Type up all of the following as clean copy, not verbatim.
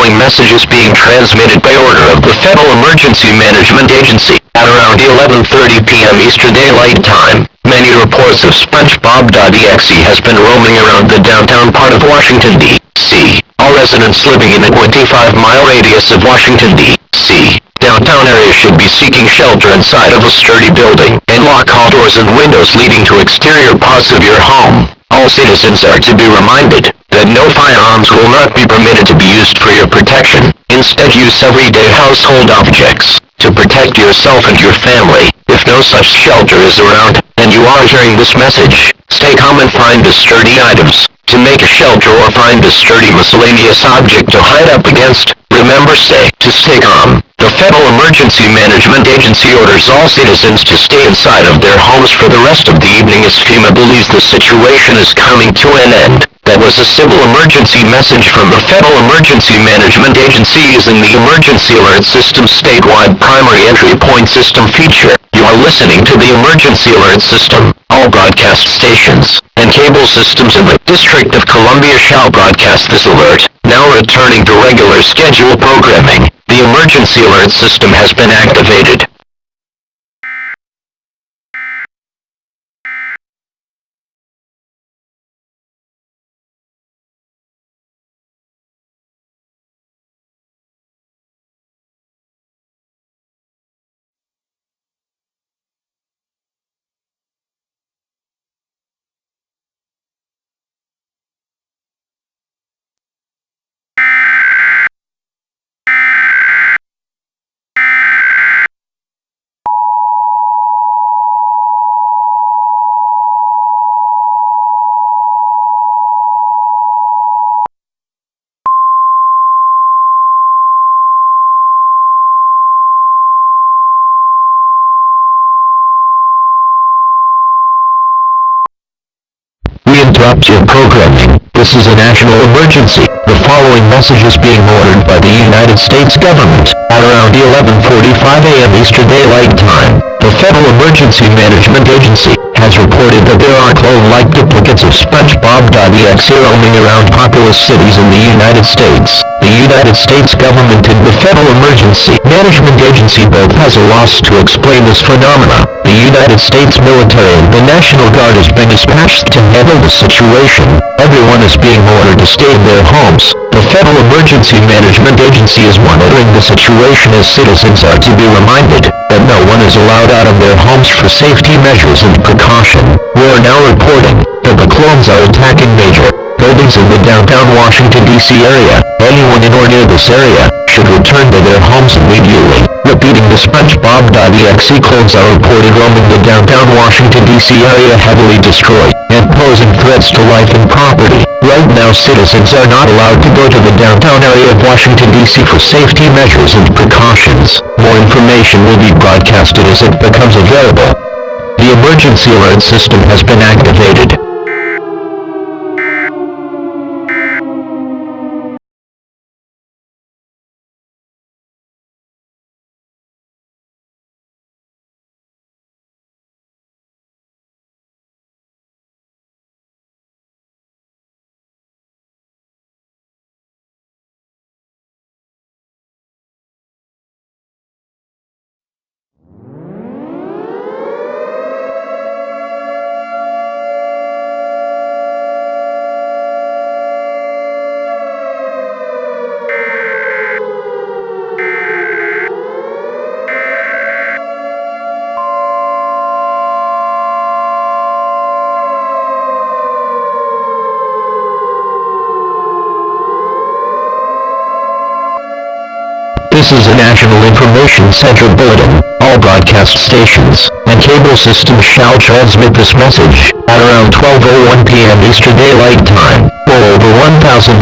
following message is being transmitted by order of the Federal Emergency Management Agency. At around 11:30 p.m. Eastern Daylight Time, many reports of Spongebob.exe has been roaming around the downtown part of Washington, D.C. All residents living in the 25-mile radius of Washington, D.C. downtown area should be seeking shelter inside of a sturdy building and lock all doors and windows leading to exterior parts of your home. All citizens are to be reminded that no firearms will not be permitted to be used for your protection. Instead, use everyday household objects to protect yourself and your family. If no such shelter is around, and you are hearing this message, stay calm and find the sturdy items to make a shelter or find a sturdy miscellaneous object to hide up against. Remember, stay calm. The Federal Emergency Management Agency orders all citizens to stay inside of their homes for the rest of the evening as FEMA believes the situation is coming to an end. That was a civil emergency message from the Federal Emergency Management Agency using the Emergency Alert System statewide primary entry point system feature. You are listening to the Emergency Alert System. All broadcast stations and cable systems in the District of Columbia shall broadcast this alert. Now returning to regular schedule programming, the Emergency Alert System has been activated. We interrupt your programming. This is a national emergency. The following message is being ordered by the United States government. At around 11:45 a.m. Eastern Daylight Time, the Federal Emergency Management Agency has reported that there are clone-like duplicates of Spongebob.exe roaming around populous cities in the United States. The United States government and the Federal Emergency Management Agency both has a loss to explain this phenomena. The United States military and the National Guard has been dispatched to handle the situation. Everyone is being ordered to stay in their homes. The Federal Emergency Management Agency is monitoring the situation as citizens are to be reminded that no one is allowed out of their homes for safety measures and precaution. We are now reporting that the clones are attacking major buildings in the downtown Washington, D.C. area. Anyone in or near this area should return to their homes immediately. Repeating, the Spongebob.exe clones are reported roaming the downtown Washington, D.C. area heavily destroyed and posing threats to life and property. Right now, citizens are not allowed to go to the downtown area of Washington, D.C. for safety measures and precautions. More information will be broadcasted as it becomes available. The Emergency Alert System has been activated. This is a National Information Center bulletin. All broadcast stations and cable systems shall transmit this message at around 12:01 p.m. Eastern Daylight Time. Over 1,500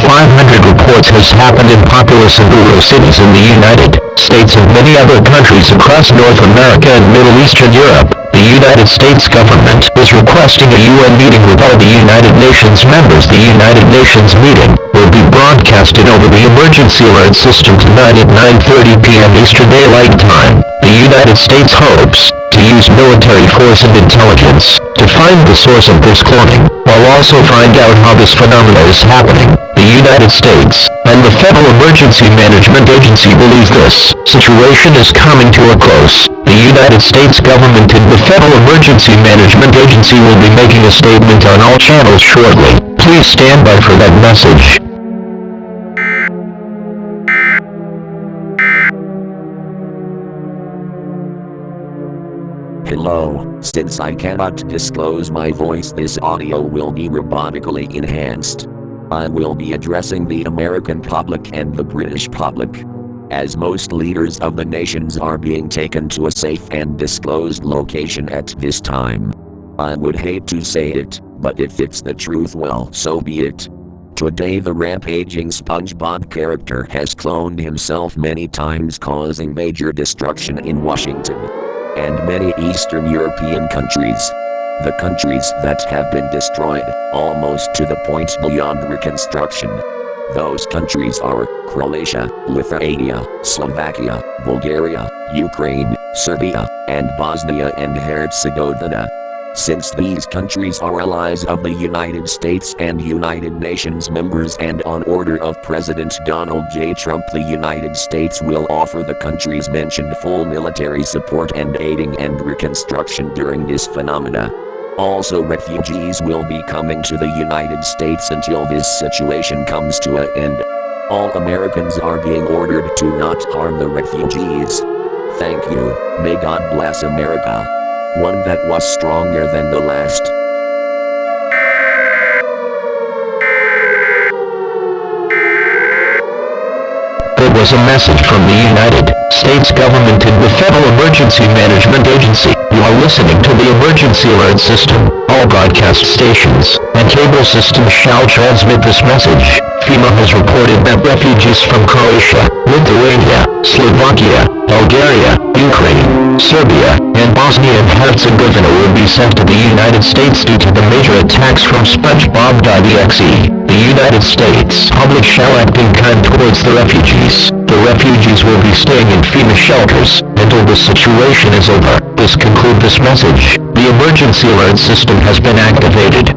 reports has happened in populous and rural cities in the United States and many other countries across North America and Middle Eastern Europe. The United States government is requesting a UN meeting with all the United Nations members. The United Nations meeting will be broadcasted over the Emergency Alert System tonight at 9:30 p.m. Eastern Daylight Time. The United States hopes to use military force and intelligence to find the source of this cloning, while also find out how this phenomena is happening. the United States, and the Federal Emergency Management Agency believes this situation is coming to a close. The United States government and the Federal Emergency Management Agency will be making a statement on all channels shortly. Please stand by for that message. Hello, since I cannot disclose my voice, this audio will be robotically enhanced. I will be addressing the American public and the British public. As most leaders of the nations are being taken to a safe and disclosed location at this time. I would hate to say it, but if it's the truth, well, so be it. Today the rampaging Spongebob character has cloned himself many times, causing major destruction in Washington and many Eastern European countries. The countries that have been destroyed, almost to the point beyond reconstruction. Those countries are Croatia, Lithuania, Slovakia, Bulgaria, Ukraine, Serbia, and Bosnia and Herzegovina. Since these countries are allies of the United States and United Nations members, and on order of President Donald J. Trump, the United States will offer the countries mentioned full military support and aiding and reconstruction during this phenomena. Also, refugees will be coming to the United States until this situation comes to an end. All Americans are being ordered to not harm the refugees. Thank you. May God bless America. One that was stronger than the last. There was a message from the United States government and the Federal Emergency Management Agency. You are listening to the emergency alert system. All broadcast stations and cable systems shall transmit this message. FEMA has reported that refugees from Croatia, Lithuania, Slovakia, Bulgaria, Ukraine, Serbia, and Bosnia and Herzegovina will be sent to the United States due to the major attacks from Spongebob.exe. The United States public shall act in kind towards the refugees. The refugees will be staying in FEMA shelters until the situation is over. This concludes this message. The emergency alert system has been activated.